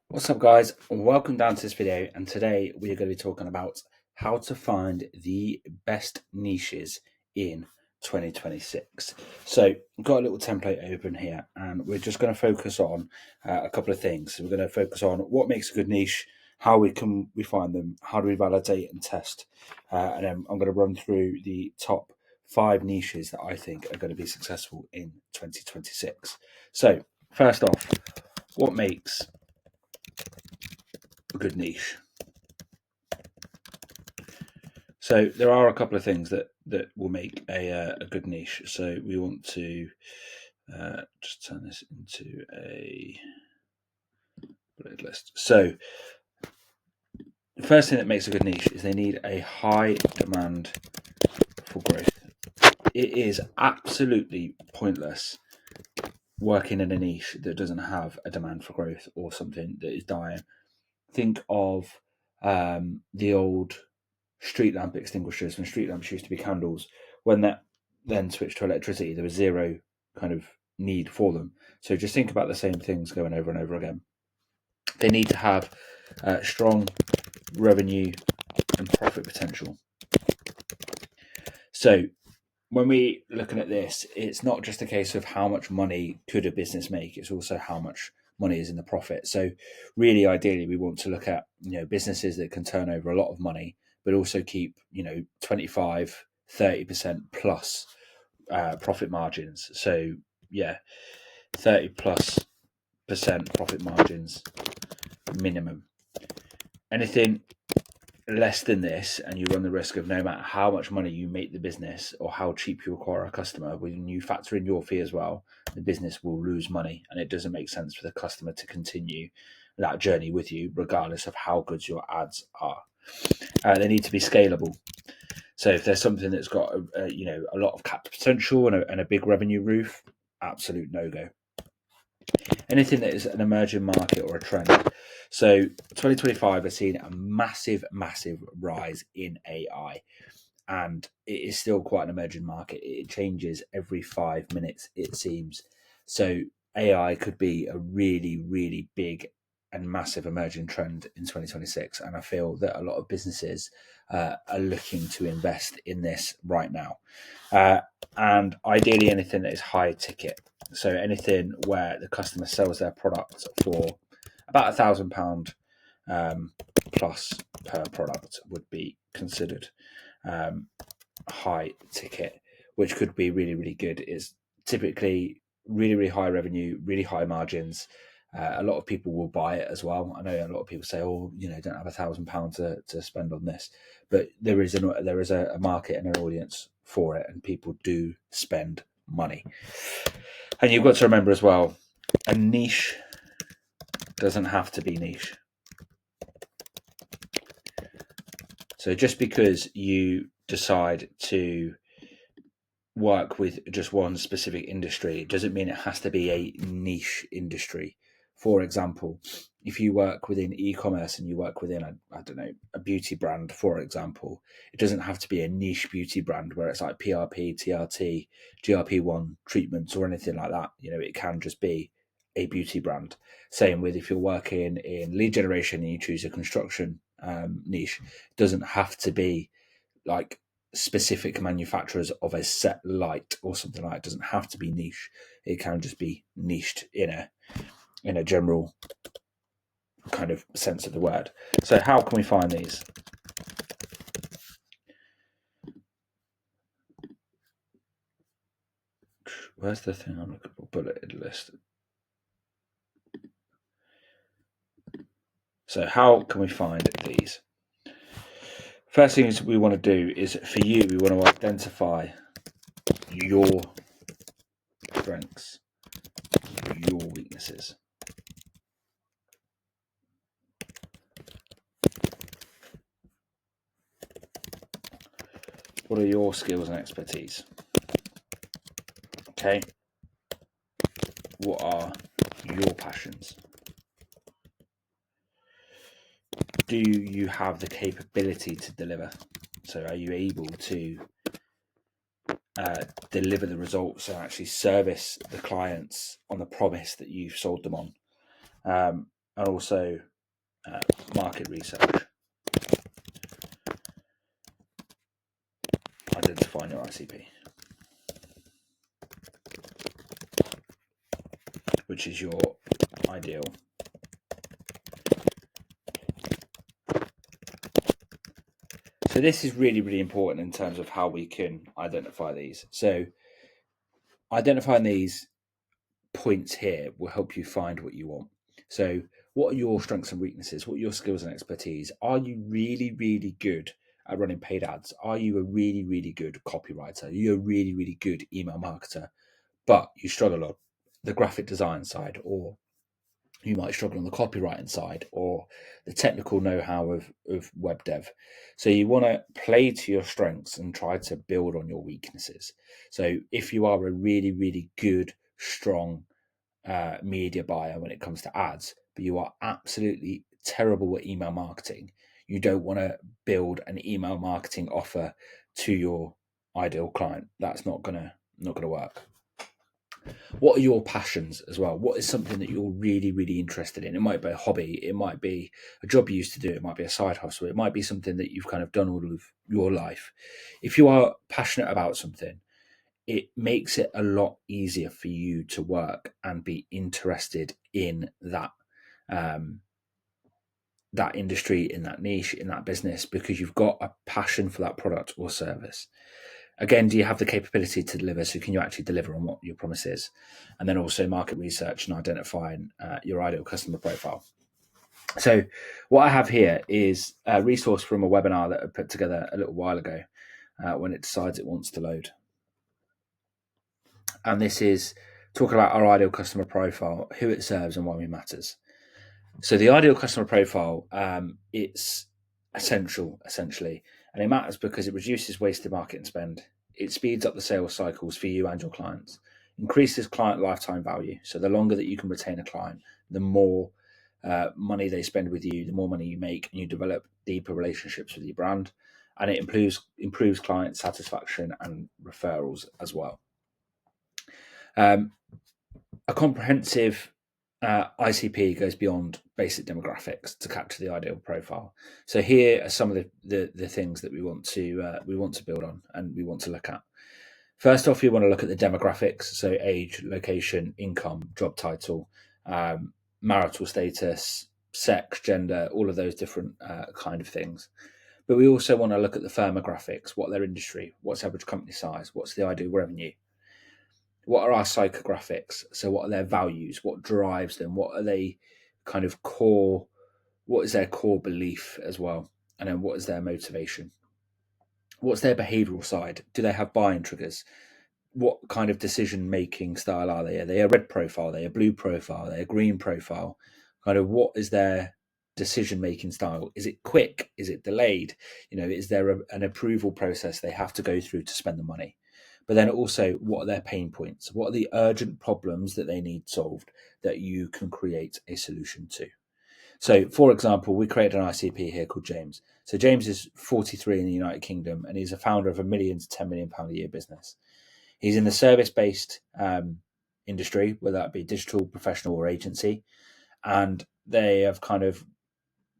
What's up, guys? Welcome down to this video, and today we are going to be talking about how to find the best niches in 2026. So, I've got a little template open here, and we're just going to focus on a couple of things. So, we're going to focus on what makes a good niche, how we find them, how do we validate and test, and then I'm going to run through the top 5 niches that I think are going to be successful in 2026. So, first off, what makes a good niche? So there are a couple of things that will make a good niche. So we want to just turn this into a bullet list. So the first thing that makes a good niche is they need a high demand for growth. It is absolutely pointless working in a niche that doesn't have a demand for growth or something that is dying. Think of the old street lamp extinguishers. When street lamps used to be candles, when that then switched to electricity, there was zero kind of need for them. So just think about the same things going over and over again. They need to have strong revenue and profit potential. So when we looking at this, it's not just a case of how much money could a business make, it's also how much money is in the profit. So really, ideally, we want to look at businesses that can turn over a lot of money but also keep 25-30% plus profit margins. So yeah, 30+% profit margins minimum. Anything less than this, and you run the risk of, no matter how much money you make the business or how cheap you acquire a customer, when you factor in your fee as well, the business will lose money, and it doesn't make sense for the customer to continue that journey with you, regardless of how good your ads are. They need to be scalable. So if there's something that's got a lot of capped potential and a big revenue roof, absolute no-go. Anything that is an emerging market or a trend. So 2025 has seen a massive rise in AI, and it is still quite an emerging market. It changes every 5 minutes, it seems. So AI could be a really big and massive emerging trend in 2026, and I feel that a lot of businesses are looking to invest in this right now. And ideally, anything that is high ticket. So anything where the customer sells their product for about £1,000 plus per product would be considered high ticket, which could be really good. Is typically really high revenue, really high margins. A lot of people will buy it as well. I know a lot of people say, "Oh, don't have £1,000 to spend on this," but there is a market and an audience for it, and people do spend money. And you've got to remember as well, a niche doesn't have to be niche. So just because you decide to work with just one specific industry, it doesn't mean it has to be a niche industry. For example, if you work within e-commerce and you work within a beauty brand, for example, it doesn't have to be a niche beauty brand where it's like PRP, TRT, GLP-1 treatments or anything like that. It can just be a beauty brand. Same with if you're working in lead generation and you choose a construction niche, it doesn't have to be like specific manufacturers of a set light or something like that. It doesn't have to be niche. It can just be niched in a general kind of sense of the word. So how can we find these? Where's the thing I'm looking for? Bulleted list. So how can we find these? First things we want to do is, for you, we want to identify your strengths, your weaknesses. What are your skills and expertise? Okay. What are your passions? Do you have the capability to deliver? So are you able to deliver the results and actually service the clients on the promise that you've sold them on? and also market research. Identifying your ICP, which is your ideal. So this is really, really important in terms of how we can identify these. So identifying these points here will help you find what you want. So what are your strengths and weaknesses? What are your skills and expertise? Are you really, really good at running paid ads? Are you a really, really good copywriter? Are you a really, really good email marketer, but you struggle on the graphic design side, or you might struggle on the copywriting side, or the technical know-how of web dev? So you want to play to your strengths and try to build on your weaknesses. So if you are a really, really good, strong media buyer when it comes to ads, but you are absolutely terrible at email marketing, you don't want to build an email marketing offer to your ideal client. That's not gonna work. What are your passions as well? What is something that you're really, really interested in? It might be a hobby, it might be a job you used to do, it might be a side hustle, it might be something that you've kind of done all of your life. If you are passionate about something, it makes it a lot easier for you to work and be interested in that that industry, in that niche, in that business, because you've got a passion for that product or service. Again, do you have the capability to deliver? So can you actually deliver on what your promise is? And then also market research and identifying your ideal customer profile. So what I have here is a resource from a webinar that I put together a little while ago when it decides it wants to load. And this is talking about our ideal customer profile, who it serves and why we matters. So the ideal customer profile, it's essential, essentially, and it matters because it reduces wasted marketing spend. It speeds up the sales cycles for you and your clients, increases client lifetime value. So the longer that you can retain a client, the more money they spend with you, the more money you make, and you develop deeper relationships with your brand. And it improves client satisfaction and referrals as well. A comprehensive ICP goes beyond basic demographics to capture the ideal profile. So here are some of the things that we want to build on and we want to look at. First off, you want to look at the demographics, so age, location, income, job title, marital status, sex, gender, all of those different kind of things. But we also want to look at the firmographics, what their industry, what's average company size, what's the ideal revenue, what are our psychographics? So what are their values? What drives them? What are they kind of core? What is their core belief as well? And then what is their motivation? What's their behavioral side? Do they have buying triggers? What kind of decision-making style are they? Are they a red profile? Are they a blue profile? Are they a green profile? Kind of what is their decision-making style? Is it quick? Is it delayed? Is there an approval process they have to go through to spend the money? But then also, what are their pain points? What are the urgent problems that they need solved that you can create a solution to? So, for example, we created an ICP here called James. So James is 43 in the United Kingdom, and he's a founder of £1 million to £10 million a year business. He's in the service-based industry, whether that be digital, professional, or agency, and they have kind of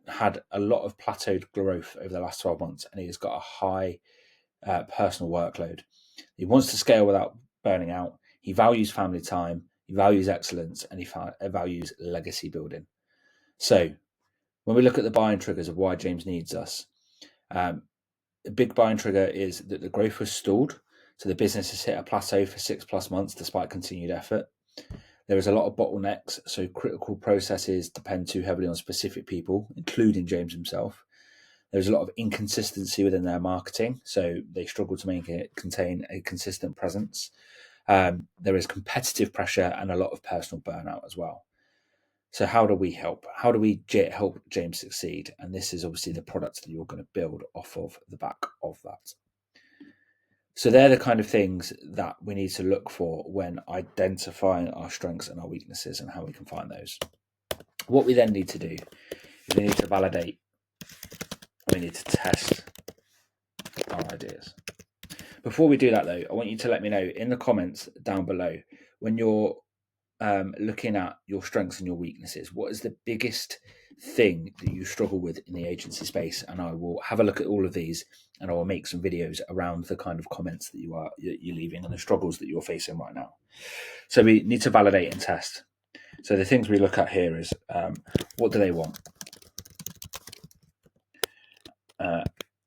had a lot of plateaued growth over the last 12 months, and he's got a high personal workload. He wants to scale without burning out. He values family time, he values excellence, and he values legacy building. So when we look at the buying triggers of why James needs us, a big buying trigger is that the growth was stalled. So the business has hit a plateau for 6+ months despite continued effort. There is a lot of bottlenecks, so critical processes depend too heavily on specific people, including James himself. There's a lot of inconsistency within their marketing, so they struggle to contain a consistent presence. There is competitive pressure and a lot of personal burnout as well. So how do we help? How do we help James succeed? And this is obviously the product that you're going to build off of the back of that. So they're the kind of things that we need to look for when identifying our strengths and our weaknesses and how we can find those. What we then need to do is we need to validate, we need to test our ideas. Before we do that though, I want you to let me know in the comments down below when you're looking at your strengths and your weaknesses. What is the biggest thing that you struggle with in the agency space? And I will have a look at all of these, and I will make some videos around the kind of comments that you're leaving and the struggles that you're facing right now. So we need to validate and test. So the things we look at here is what do they want?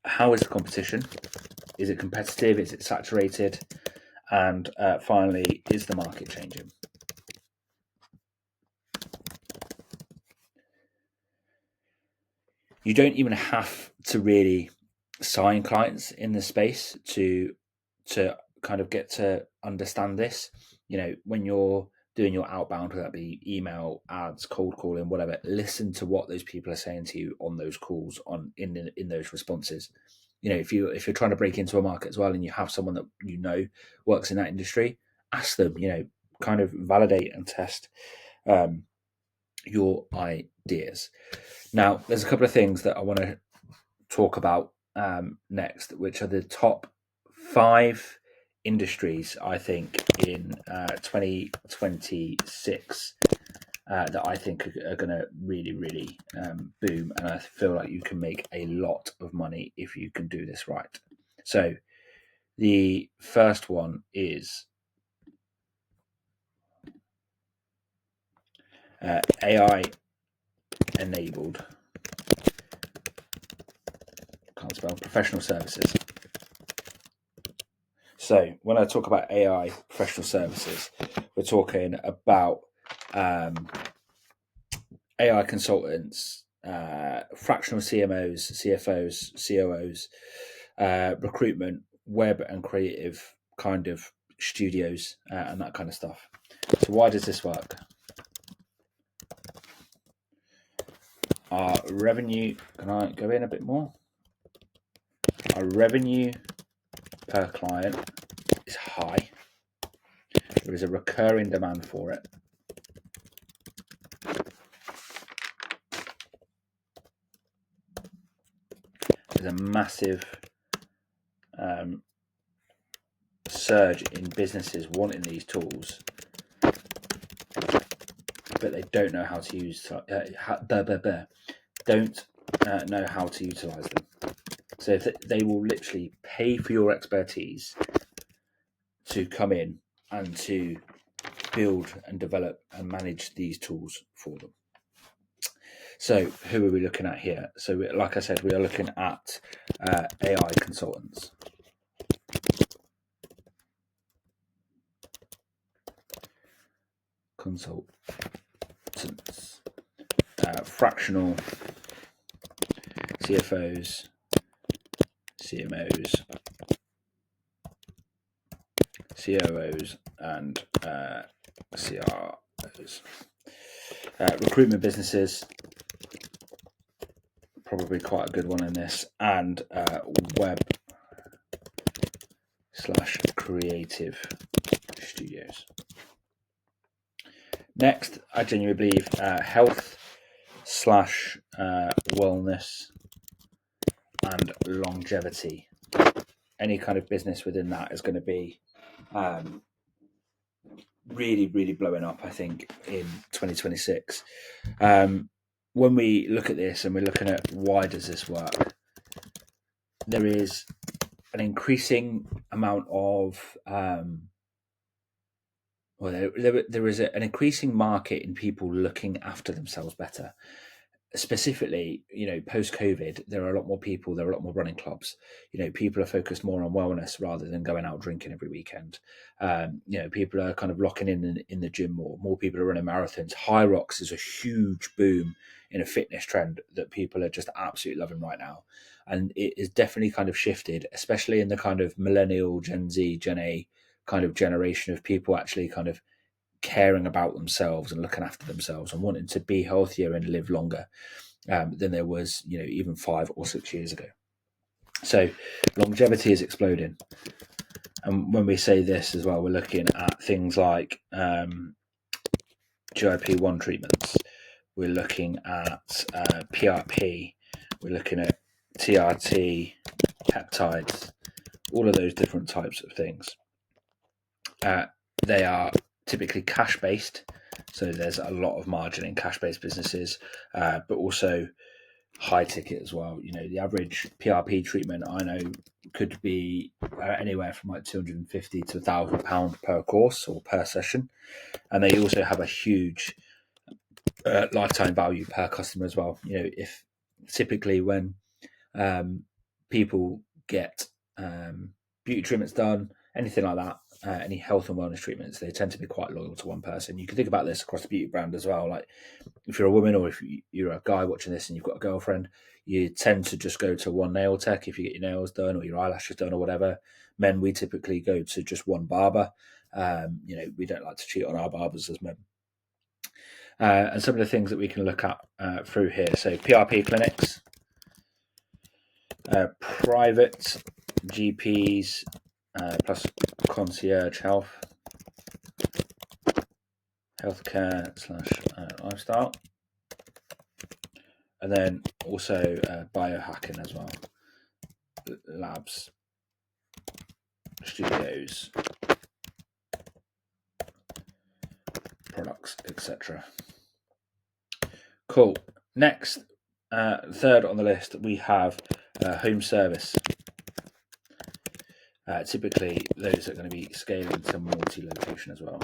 How is the competition? Is it competitive? Is it saturated? And finally, is the market changing? You don't even have to really sign clients in the space to kind of get to understand this. When you're doing your outbound, whether that be email, ads, cold calling, whatever, listen to what those people are saying to you on those calls, in those responses. If you're trying to break into a market as well, and you have someone that works in that industry, ask them. Kind of validate and test your ideas. Now, there's a couple of things that I want to talk about next, which are the top 5 industries I think in 2026 that I think are going to really, really boom, and I feel like you can make a lot of money if you can do this right. So the first one is AI enabled, can't spell, professional services. So when I talk about AI professional services, we're talking about AI consultants, fractional CMOs, CFOs, COOs, recruitment, web and creative kind of studios, and that kind of stuff. So why does this work? Our revenue, can I go in a bit more? Our revenue per client is high. There is a recurring demand for it. There's a massive surge in businesses wanting these tools, but they don't know how to use don't know how to utilize them. So they will literally pay for your expertise to come in and to build and develop and manage these tools for them. So who are we looking at here? So like I said, we are looking at AI consultants. Fractional CFOs, CMOs, COOs, and CROs. Recruitment businesses, probably quite a good one in this, and web/creative studios. Next, I genuinely believe health/wellness and longevity. Any kind of business within that is going to be really, really blowing up, I think, in 2026. When we look at this and we're looking at why does this work, there is an increasing amount of there is an increasing market in people looking after themselves better. Specifically, post-COVID, there are a lot more people, there are a lot more running clubs. People are focused more on wellness rather than going out drinking every weekend. People are kind of locking in the gym more. More people are running marathons. High rocks is a huge boom in a fitness trend that people are just absolutely loving right now. And it is definitely kind of shifted, especially in the kind of millennial, Gen Z, Gen A kind of generation of people actually kind of caring about themselves and looking after themselves and wanting to be healthier and live longer than there was, even 5 or 6 years ago. So longevity is exploding. And when we say this as well, we're looking at things like GLP-1 treatments. We're looking at PRP. We're looking at TRT, peptides, all of those different types of things. They are typically cash-based, So there's a lot of margin in cash-based businesses, but also high ticket as well. The average PRP treatment I know could be anywhere from like £250 to £1,000 per course or per session, and they also have a huge lifetime value per customer as well. If typically when people get beauty treatments done, anything like that, any health and wellness treatments, they tend to be quite loyal to one person. You can think about this across the beauty brand as well. Like if you're a woman or if you're a guy watching this and you've got a girlfriend, you tend to just go to one nail tech if you get your nails done or your eyelashes done or whatever. Men, we typically go to just one barber. We don't like to cheat on our barbers as men. And some of the things that we can look at through here. So PRP clinics, private GPs, plus concierge healthcare / lifestyle, and then also biohacking as well, labs, studios, products, etc. Cool. Next, third on the list, we have home service. Typically, those are going to be scaling to multi-location as well.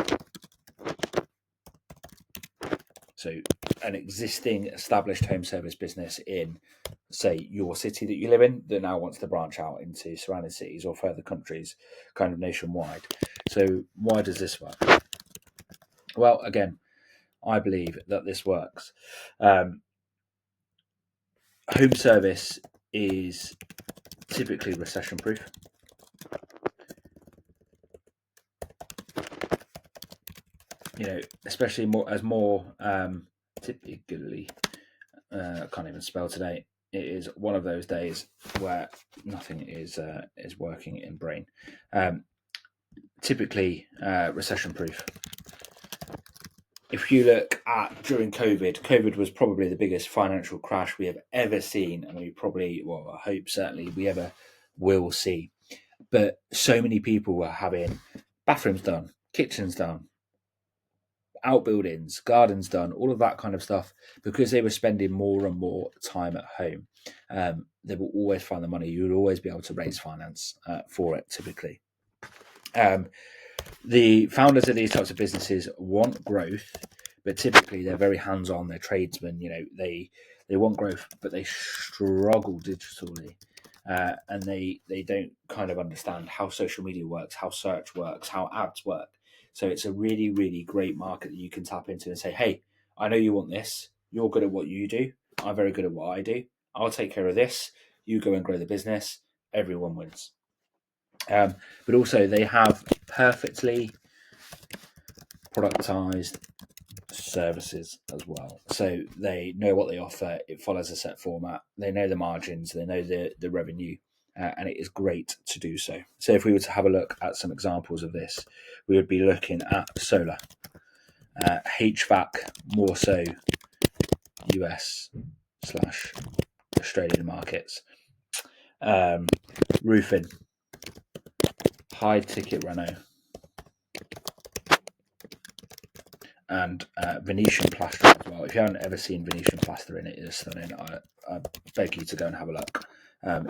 So an existing established home service business in, say, your city that you live in that now wants to branch out into surrounding cities or further countries, kind of nationwide. So why does this work? Well, again, I believe that this works. Home service is typically recession proof. Especially more typically, I can't even spell today. It is one of those days where nothing is working in brain. Typically recession proof. If you look at during COVID was probably the biggest financial crash we have ever seen, and we probably, I hope certainly we ever will see. But so many people were having bathrooms done, kitchens done, outbuildings, gardens done, all of that kind of stuff, because they were spending more and more time at home. They will always find the money. You will always be able to raise finance for it, typically. The founders of these types of businesses want growth, but typically they're very hands-on. They're tradesmen. They want growth, but they struggle digitally. And they don't kind of understand how social media works, how search works, how ads work. So it's a really, really great market that you can tap into and say, hey, I know you want this. You're good at what you do. I'm very good at what I do. I'll take care of this. You go and grow the business. Everyone wins. But also they have perfectly productized services as well. So they know what they offer. It follows a set format. They know the margins. They know the revenue. And it is great to do so. So if we were to have a look at some examples of this, we would be looking at solar, HVAC, more so US / Australian markets, roofing, high ticket reno, and Venetian plaster as well. If you haven't ever seen Venetian plastering, it is stunning. I beg you to go and have a look.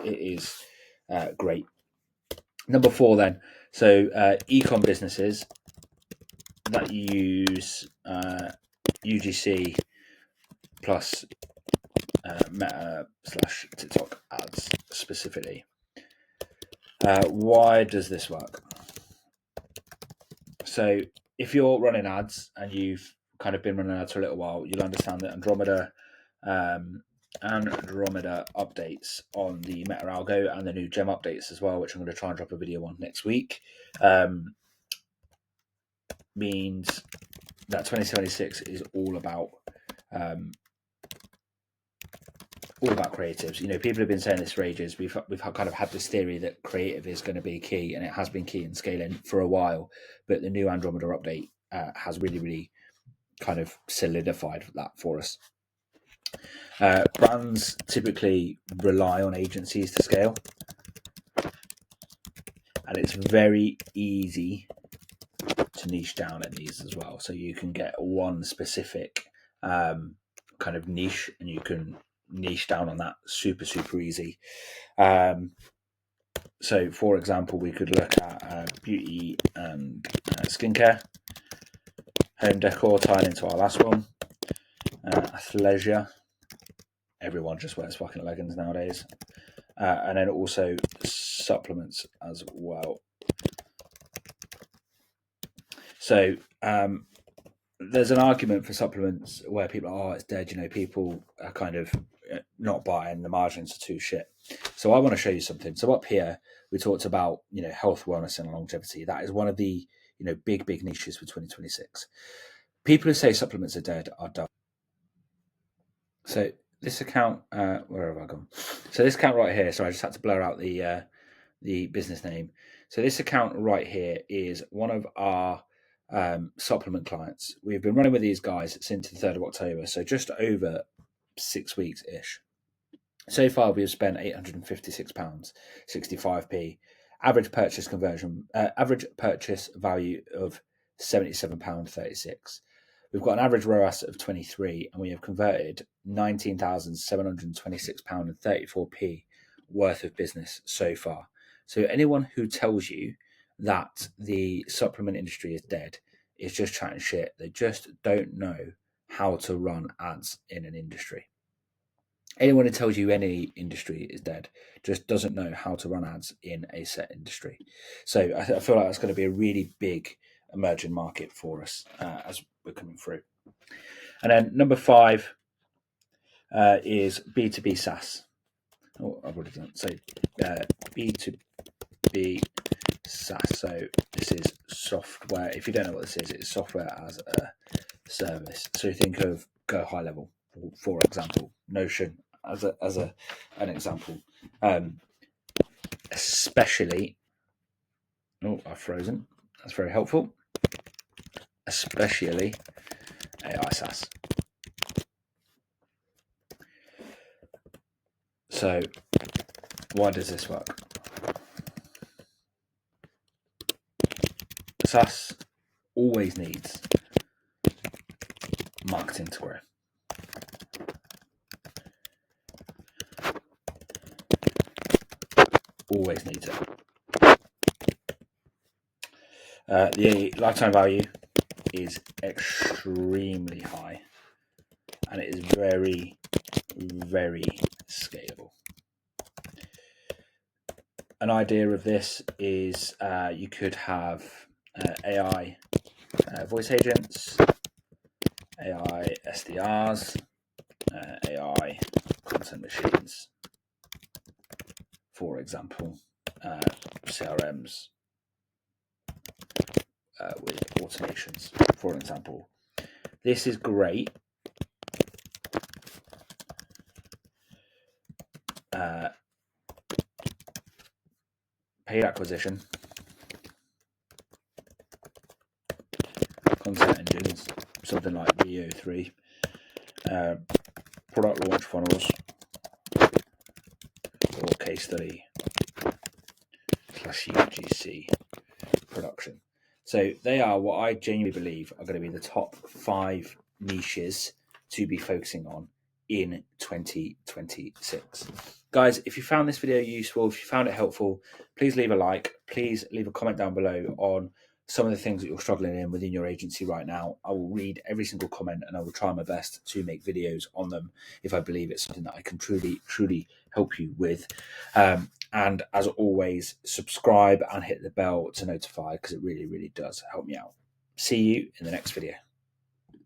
It is great. Number 4 then, so e-com businesses that use UGC plus Meta / TikTok ads specifically. Why does this work? So if you're running ads and you've kind of been running ads for a little while, you'll understand that Andromeda updates on the Meta algo and the new gem updates as well, which I'm going to try and drop a video on next week, means that 2026 is all about creatives. People have been saying this for ages. We've kind of had this theory that creative is going to be key, and it has been key in scaling for a while. But the new Andromeda update has really, really kind of solidified that for us. Brands typically rely on agencies to scale, and it's very easy to niche down at these as well. So you can get one specific kind of niche, and you can niche down on that super easy. So, for example, we could look at beauty and skincare, home decor, tying into our last one, athleisure. Everyone just wears fucking leggings nowadays. And then also supplements as well. So there's an argument for supplements where people are, oh, it's dead. You know, people are kind of not buying, the margins are too shit. So I want to show you something. So up here, we talked about, you know, health, wellness, and longevity. That is one of the, you know, big niches for 2026. People who say supplements are dead are dumb. So this account, where have I gone? So this account right here, sorry, I just had to blur out the business name. So this account right here is one of our supplement clients. We've been running with these guys since the 3rd of October, so just over 6 weeks-ish. So far, we've spent £856, 65p. Average purchase value of £77.36. We've got an average ROAS of 23, and we have converted £19,726.34p worth of business so far. So anyone who tells you that the supplement industry is dead is just chatting shit. They just don't know how to run ads in an industry. Anyone who tells you any industry is dead just doesn't know how to run ads in a set industry. So I feel like that's going to be a really big emerging market for us as we're coming through. And then number 5 is B2B SaaS. Oh, I've already done it. So B2B SaaS. So this is software. If you don't know what this is, it's software as a service. So think of Go High Level, for example, Notion as an example. Especially, oh, I've frozen. That's very helpful. Especially AI SaaS. So, why does this work? SaaS always needs marketing to grow. Always needs it. The lifetime value is extremely high, and it is very scalable. An idea of this is you could have AI voice agents, AI SDRs, AI content machines, for example, CRMs with automations, for example. This is great. Paid acquisition, content engines, something like VO3, product launch funnels, or case study / UGC production. So they are what I genuinely believe are going to be the top 5 niches to be focusing on in 2026. Guys, if you found this video useful, if you found it helpful, please leave a like. Please leave a comment down below on some of the things that you're struggling in within your agency right now. I will read every single comment, and I will try my best to make videos on them if I believe it's something that I can truly help you with. And as always, subscribe and hit the bell to notify, because it really does help me out. See you in the next video.